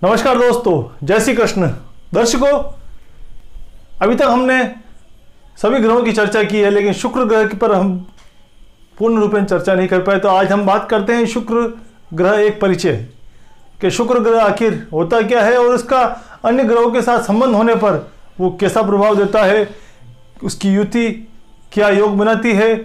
नमस्कार दोस्तों, जय श्री कृष्ण। दर्शकों, अभी तक हमने सभी ग्रहों की चर्चा की है, लेकिन शुक्र ग्रह पर हम पूर्ण रूप में चर्चा नहीं कर पाए। तो आज हम बात करते हैं शुक्र ग्रह एक परिचय कि शुक्र ग्रह आखिर होता क्या है और उसका अन्य ग्रहों के साथ संबंध होने पर वो कैसा प्रभाव देता है, उसकी युति क्या योग बनाती है।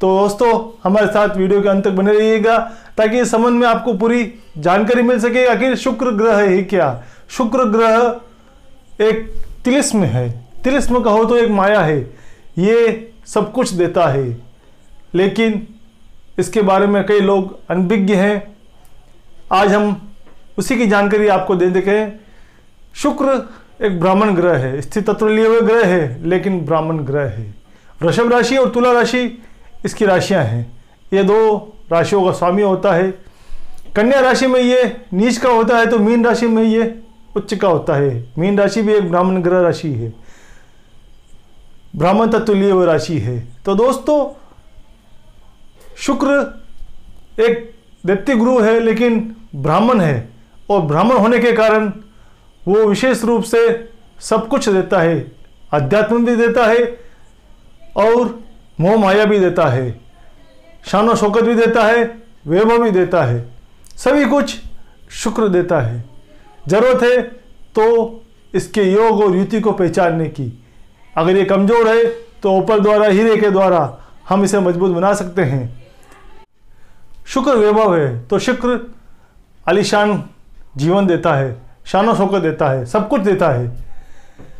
तो दोस्तों, हमारे साथ वीडियो के अंत तक बने रहिएगा ताकि इस संबंध में आपको पूरी जानकारी मिल सके। आखिर शुक्र ग्रह है क्या? शुक्र ग्रह एक तिलिस्म है। तिलिस्म कहो तो एक माया है, ये सब कुछ देता है, लेकिन इसके बारे में कई लोग अनभिज्ञ हैं। आज हम उसी की जानकारी आपको दे देंगे। शुक्र एक ब्राह्मण ग्रह है, स्थिर तत्व लिए हुए ग्रह है, लेकिन ब्राह्मण ग्रह है। वृषभ राशि और तुला राशि इसकी राशियां हैं। ये दो राशियों का स्वामी होता है। कन्या राशि में ये नीच का होता है, तो मीन राशि में ये उच्च का होता है। मीन राशि भी एक ब्राह्मण ग्रह राशि है, ब्राह्मण तत्व लिए हुए राशि है। तो दोस्तों, शुक्र एक दैत्य गुरु है, लेकिन ब्राह्मण है, और ब्राह्मण होने के कारण वो विशेष रूप से सब कुछ देता है। अध्यात्म भी देता है और मोह माया भी देता है, शानो शौकत भी देता है, वैभव भी देता है। सभी कुछ शुक्र देता है। जरूरत है तो इसके योग और युति को पहचानने की। अगर ये कमजोर है तो ऊपर द्वारा, हीरे के द्वारा हम इसे मजबूत बना सकते हैं। शुक्र वैभव है तो शुक्र आलीशान जीवन देता है, शानो शौकत देता है, सब कुछ देता है।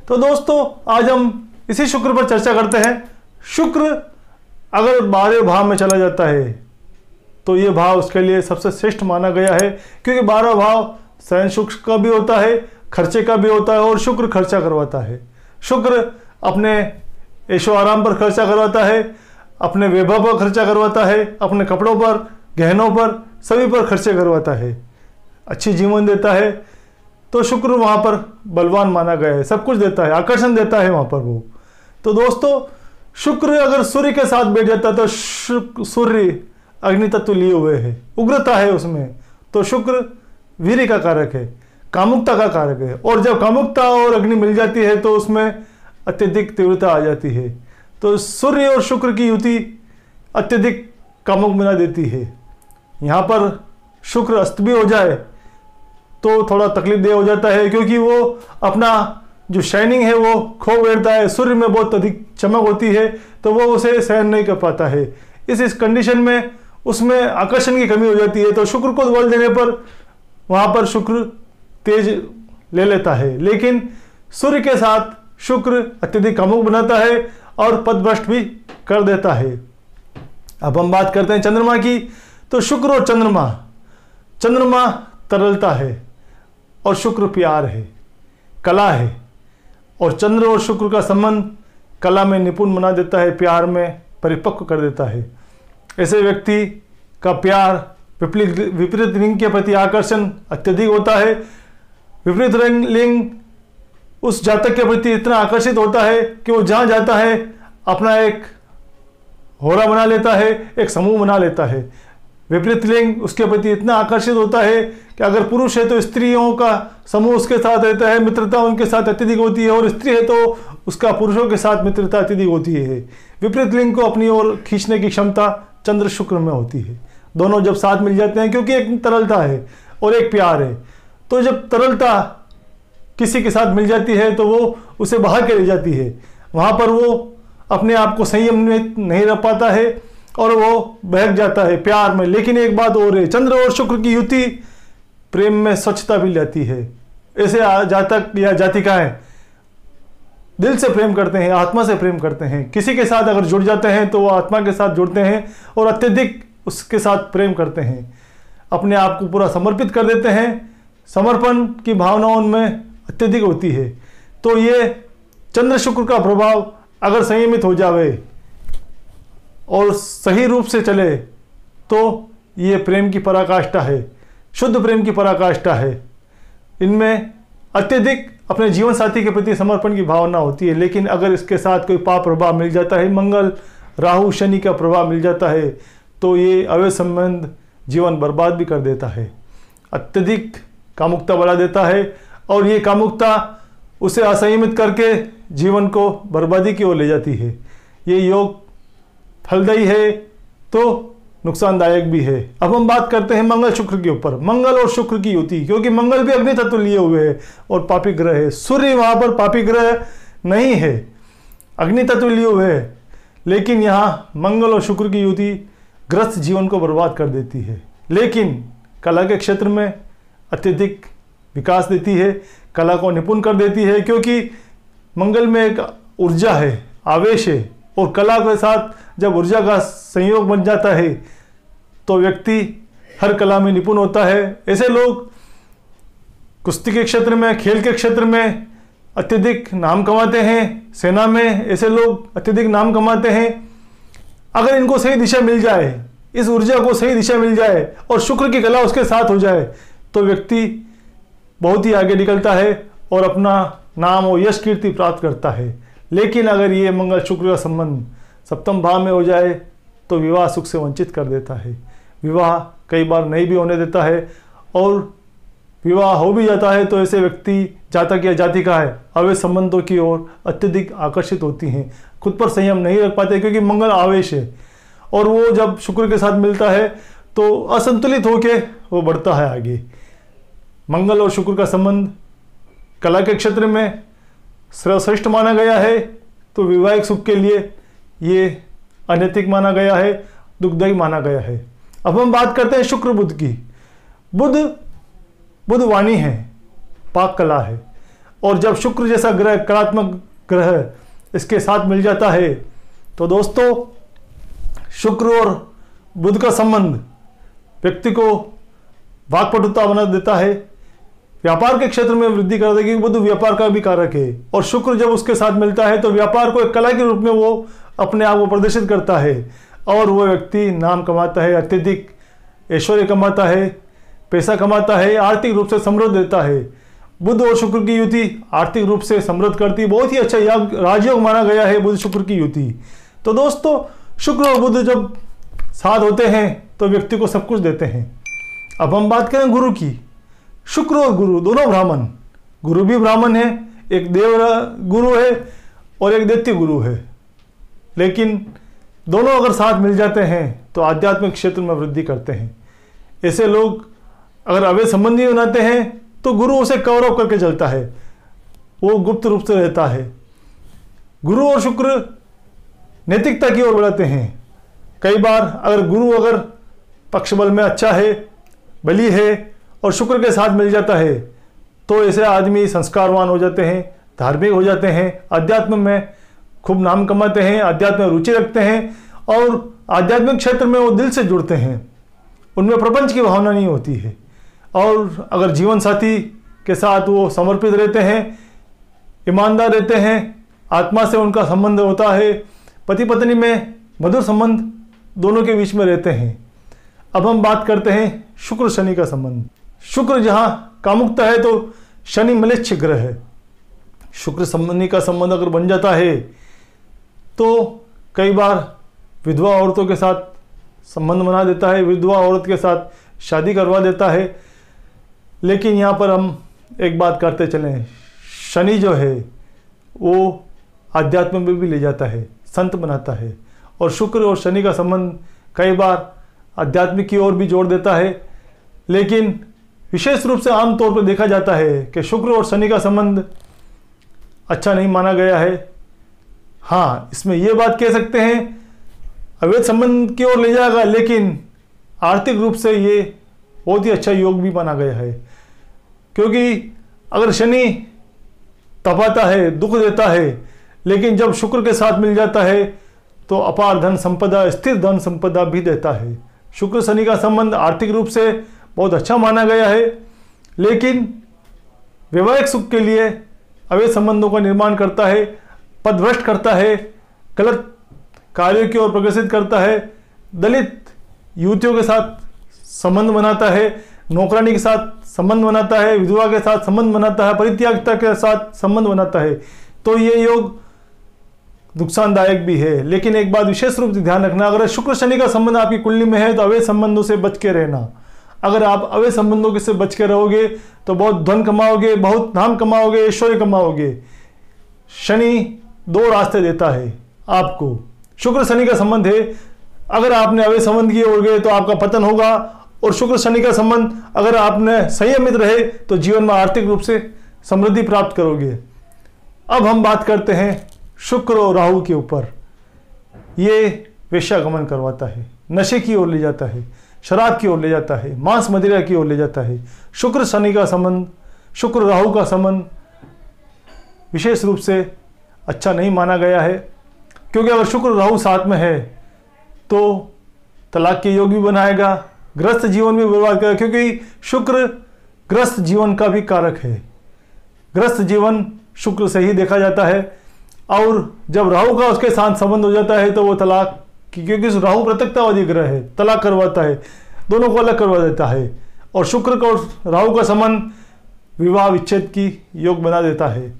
तो दोस्तों, आज हम इसी शुक्र पर चर्चा करते हैं। शुक्र अगर 12वें भाव में चला जाता है तो ये भाव उसके लिए सबसे श्रेष्ठ माना गया है, क्योंकि 12वां भाव सहन सुख का भी होता है, खर्चे का भी होता है, और शुक्र खर्चा करवाता है। शुक्र अपने ऐशो आराम पर खर्चा करवाता है, अपने वैभव पर खर्चा करवाता है, अपने कपड़ों पर, गहनों पर, सभी पर खर्चे करवाता है, अच्छी जीवन देता है। तो शुक्र वहाँ पर बलवान माना गया है, सब कुछ देता है, आकर्षण देता है वहाँ पर वो। तो दोस्तों, शुक्र अगर सूर्य के साथ बैठ जाता तो सूर्य अग्नि तत्व लिए हुए है, उग्रता है उसमें, तो शुक्र वीर्य का कारक है, कामुकता का कारक है। और जब कामुकता और अग्नि मिल जाती है तो उसमें अत्यधिक तीव्रता आ जाती है। तो सूर्य और शुक्र की युति अत्यधिक कामुक बना देती है। यहाँ पर शुक्र अस्त भी हो जाए तो थोड़ा तकलीफदेह हो जाता है, क्योंकि वो अपना जो शाइनिंग है वो खो बैठता है। सूर्य में बहुत अधिक चमक होती है तो वो उसे सहन नहीं कर पाता है। इस कंडीशन में उसमें आकर्षण की कमी हो जाती है। तो शुक्र को बल देने पर वहाँ पर शुक्र तेज ले लेता है, लेकिन सूर्य के साथ शुक्र अत्यधिक कामुक बनाता है और पथभ्रष्ट भी कर देता है। अब हम बात करते हैं चंद्रमा की। तो शुक्र और चंद्रमा तरलता है और शुक्र प्यार है, कला है। और चंद्र और शुक्र का संबंध कला में निपुण बना देता है, प्यार में परिपक्व कर देता है। ऐसे व्यक्ति का प्यार विपरीत लिंग के प्रति आकर्षण अत्यधिक होता है। विपरीत लिंग उस जातक के प्रति इतना आकर्षित होता है कि वो जहाँ जाता है अपना एक होरा बना लेता है, एक समूह बना लेता है। विपरीत लिंग उसके प्रति इतना आकर्षित होता है कि अगर पुरुष है तो स्त्रियों का समूह उसके साथ रहता है, मित्रता उनके साथ अत्यधिक होती है, और स्त्री है तो उसका पुरुषों के साथ मित्रता अत्यधिक होती है। विपरीत लिंग को अपनी ओर खींचने की क्षमता चंद्र शुक्र में होती है। दोनों जब साथ मिल जाते हैं, क्योंकि एक तरलता है और एक प्यार है, तो जब तरलता किसी के साथ मिल जाती है तो वो उसे बाहर के ले जाती है। वहाँ पर वो अपने आप को संयम में नहीं रख पाता है और वो बहक जाता है प्यार में। लेकिन एक बात और है, चंद्र और शुक्र की युति प्रेम में स्वच्छता भी लाती है। ऐसे जातक या जातिकाएं दिल से प्रेम करते हैं, आत्मा से प्रेम करते हैं। किसी के साथ अगर जुड़ जाते हैं तो वो आत्मा के साथ जुड़ते हैं और अत्यधिक उसके साथ प्रेम करते हैं, अपने आप को पूरा समर्पित कर देते हैं। समर्पण की भावना उनमें अत्यधिक होती है। तो ये चंद्र शुक्र का प्रभाव अगर संयमित हो जावे और सही रूप से चले तो ये प्रेम की पराकाष्ठा है, शुद्ध प्रेम की पराकाष्ठा है। इनमें अत्यधिक अपने जीवन साथी के प्रति समर्पण की भावना होती है। लेकिन अगर इसके साथ कोई पाप प्रभाव मिल जाता है, मंगल राहु शनि का प्रभाव मिल जाता है, तो ये अवैध संबंध जीवन बर्बाद भी कर देता है। अत्यधिक कामुकता बढ़ा देता है और ये कामुकता उसे असंयमित करके जीवन को बर्बादी की ओर ले जाती है। ये योग फलदायी है तो नुकसानदायक भी है। अब हम बात करते हैं मंगल शुक्र के ऊपर। मंगल और शुक्र की युति, क्योंकि मंगल भी अग्नि तत्व लिए हुए है और पापी ग्रह है। सूर्य वहाँ पर पापी ग्रह नहीं है, अग्नि तत्व लिए हुए है, लेकिन यहाँ मंगल और शुक्र की युति ग्रस्त जीवन को बर्बाद कर देती है। लेकिन कला के क्षेत्र में अत्यधिक विकास देती है, कला को निपुण कर देती है, क्योंकि मंगल में एक ऊर्जा है, आवेश है, और कला के साथ जब ऊर्जा का संयोग बन जाता है तो व्यक्ति हर कला में निपुण होता है। ऐसे लोग कुश्ती के क्षेत्र में, खेल के क्षेत्र में अत्यधिक नाम कमाते हैं। सेना में ऐसे लोग अत्यधिक नाम कमाते हैं। अगर इनको सही दिशा मिल जाए, इस ऊर्जा को सही दिशा मिल जाए और शुक्र की कला उसके साथ हो जाए तो व्यक्ति बहुत ही आगे निकलता है और अपना नाम और यश कीर्ति प्राप्त करता है। लेकिन अगर ये मंगल शुक्र का संबंध सप्तम भाव में हो जाए तो विवाह सुख से वंचित कर देता है। विवाह कई बार नहीं भी होने देता है, और विवाह हो भी जाता है तो ऐसे व्यक्ति जातक या जातिका है अवैध संबंधों की ओर अत्यधिक आकर्षित होती हैं। खुद पर संयम नहीं रख पाते क्योंकि मंगल आवेश है, और वो जब शुक्र के साथ मिलता है तो असंतुलित होके वो बढ़ता है आगे। मंगल और शुक्र का संबंध कला के क्षेत्र में सर्वश्रेष्ठ माना गया है, तो वैवाहिक सुख के लिए ये अनैतिक माना गया है, दुखदायी माना गया है। अब हम बात करते हैं शुक्र बुध की। बुध वाणी है, पाक कला है, और जब शुक्र जैसा ग्रह, कलात्मक ग्रह इसके साथ मिल जाता है तो दोस्तों शुक्र और बुध का संबंध व्यक्ति को वाक्पटुता बना देता है, व्यापार के क्षेत्र में वृद्धि कर देगी। बुध व्यापार का भी कारक है, और शुक्र जब उसके साथ मिलता है तो व्यापार को एक कला के रूप में वो अपने आप को प्रदर्शित करता है, और वो व्यक्ति नाम कमाता है, अत्यधिक ऐश्वर्य कमाता है, पैसा कमाता है, आर्थिक रूप से समृद्ध रहता है। बुध और शुक्र की युति आर्थिक रूप से समृद्ध करती, बहुत ही अच्छा राजयोग माना गया है बुध शुक्र की युति। तो दोस्तों शुक्र और बुध जब साथ होते हैं तो व्यक्ति को सब कुछ देते हैं। अब हम बात करें गुरु की। शुक्र और गुरु दोनों ब्राह्मण, गुरु भी ब्राह्मण है, एक देव गुरु है और एक दैत्य गुरु है, लेकिन दोनों अगर साथ मिल जाते हैं तो आध्यात्मिक क्षेत्र में वृद्धि करते हैं। ऐसे लोग अगर अवैध संबंधी बनाते हैं तो गुरु उसे कवर अप करके चलता है, वो गुप्त रूप से रहता है। गुरु और शुक्र नैतिकता की ओर बढ़ाते हैं। कई बार अगर गुरु अगर पक्ष बल में अच्छा है, बली है, और शुक्र के साथ मिल जाता है तो ऐसे आदमी संस्कारवान हो जाते हैं, धार्मिक हो जाते हैं, अध्यात्म में खूब नाम कमाते हैं, अध्यात्म में रुचि रखते हैं, और आध्यात्मिक क्षेत्र में वो दिल से जुड़ते हैं, उनमें प्रपंच की भावना नहीं होती है। और अगर जीवन साथी के साथ वो समर्पित रहते हैं, ईमानदार रहते हैं, आत्मा से उनका संबंध होता है, पति पत्नी में मधुर संबंध दोनों के बीच में रहते हैं। अब हम बात करते हैं शुक्र शनि का संबंध। शुक्र जहाँ कामुकता है तो शनि मलेच्छ ग्रह है। शुक्र शनि का संबंध अगर बन जाता है तो कई बार विधवा औरतों के साथ संबंध बना देता है, विधवा औरत के साथ शादी करवा देता है। लेकिन यहाँ पर हम एक बात करते चलें, शनि जो है वो आध्यात्म में भी ले जाता है, संत बनाता है, और शुक्र और शनि का संबंध कई बार आध्यात्मिक की ओर भी जोड़ देता है। लेकिन विशेष रूप से आम तौर पर देखा जाता है कि शुक्र और शनि का संबंध अच्छा नहीं माना गया है। हाँ, इसमें यह बात कह सकते हैं अवैध संबंध की ओर ले जाएगा, लेकिन आर्थिक रूप से ये बहुत ही अच्छा योग भी माना गया है। क्योंकि अगर शनि तपाता है, दुख देता है, लेकिन जब शुक्र के साथ मिल जाता है तो अपार धन संपदा, स्थिर धन संपदा भी देता है। शुक्र शनि का संबंध आर्थिक रूप से बहुत अच्छा माना गया है, लेकिन वैवाहिक सुख के लिए अवैध संबंधों का निर्माण करता है, पदभ्रष्ट करता है, गलत कार्यों की ओर प्रग्रसित करता है, दलित युवतियों के साथ संबंध बनाता है, नौकरानी के साथ संबंध बनाता है, विधवा के साथ संबंध बनाता है, परित्यागता के साथ संबंध बनाता है। तो ये योग नुकसानदायक भी है। लेकिन एक बात विशेष रूप से ध्यान रखना, अगर शुक्र शनि का संबंध आपकी कुंडली में है तो अवैध संबंधों से बच के रहना। अगर आप अवैध संबंधों से बच के रहोगे तो बहुत धन कमाओगे, बहुत नाम कमाओगे, ऐश्वर्य कमाओगे। शनि 2 रास्ते देता है आपको। शुक्र शनि का संबंध है, अगर आपने अवैध संबंध किए उड़ गए तो आपका पतन होगा। और शुक्र शनि का संबंध अगर आपने संयमित रहे तो जीवन में आर्थिक रूप से समृद्धि प्राप्त करोगे। अब हम बात करते हैं शुक्र और राहु के ऊपर। ये वेश्यागमन करवाता है, नशे की ओर ले जाता है, शराब की ओर ले जाता है, मांस मदिरा की ओर ले जाता है। शुक्र शनि का संबंध, शुक्र राहु का संबंध विशेष रूप से अच्छा नहीं माना गया है, क्योंकि अगर शुक्र राहु साथ में है तो तलाक के योग भी बनाएगा, ग्रस्त जीवन भी बर्बाद करेगा, क्योंकि शुक्र ग्रस्त जीवन का भी कारक है। ग्रस्त जीवन शुक्र से ही देखा जाता है। और जब राहु का उसके साथ संबंध हो जाता है तो वो तलाक, क्योंकि राहु प्रत्यक्षतावादी ग्रह है, तलाक करवाता है, दोनों को अलग करवा देता है। और शुक्र का और राहु का संबंध विवाह विच्छेद की योग बना देता है,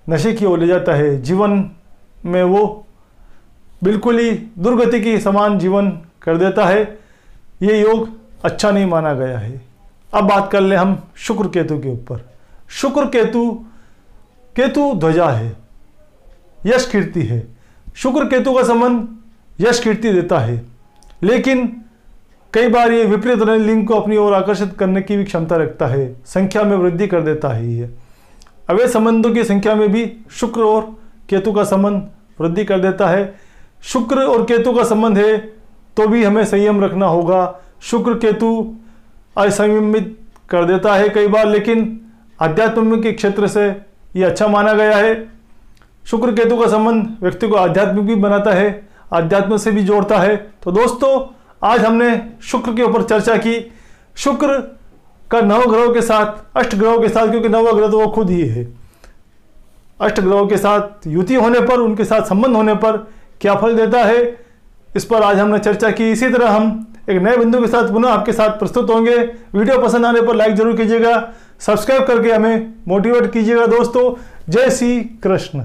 नशे की ओर ले जाता है, जीवन में वो बिल्कुल ही दुर्गति की समान जीवन कर देता है। ये योग अच्छा नहीं माना गया है। अब बात कर ले हम शुक्र केतु के ऊपर। शुक्र केतु ध्वजा है, यश कीर्ति है। शुक्र केतु का संबंध यश कीर्ति देता है, लेकिन कई बार ये विपरीत लिंग को अपनी ओर आकर्षित करने की भी क्षमता रखता है, संख्या में वृद्धि कर देता है। ये अवैध संबंधों की संख्या में भी शुक्र और केतु का संबंध वृद्धि कर देता है। शुक्र और केतु का संबंध है तो भी हमें संयम रखना होगा। शुक्र केतु असंयमित कर देता है कई बार, लेकिन आध्यात्म के क्षेत्र से ये अच्छा माना गया है। शुक्र केतु का संबंध व्यक्ति को आध्यात्मिक भी बनाता है, आध्यात्म से भी जोड़ता है। तो दोस्तों, आज हमने शुक्र के ऊपर चर्चा की। शुक्र का नवग्रहों के साथ, अष्ट ग्रहों के साथ, क्योंकि नवग्रह तो वो खुद ही है, अष्ट ग्रहों के साथ युति होने पर, उनके साथ संबंध होने पर क्या फल देता है, इस पर आज हमने चर्चा की। इसी तरह हम एक नए बिंदु के साथ पुनः आपके साथ प्रस्तुत होंगे। वीडियो पसंद आने पर लाइक जरूर कीजिएगा, सब्सक्राइब करके हमें मोटिवेट कीजिएगा। दोस्तों, जय श्री कृष्ण।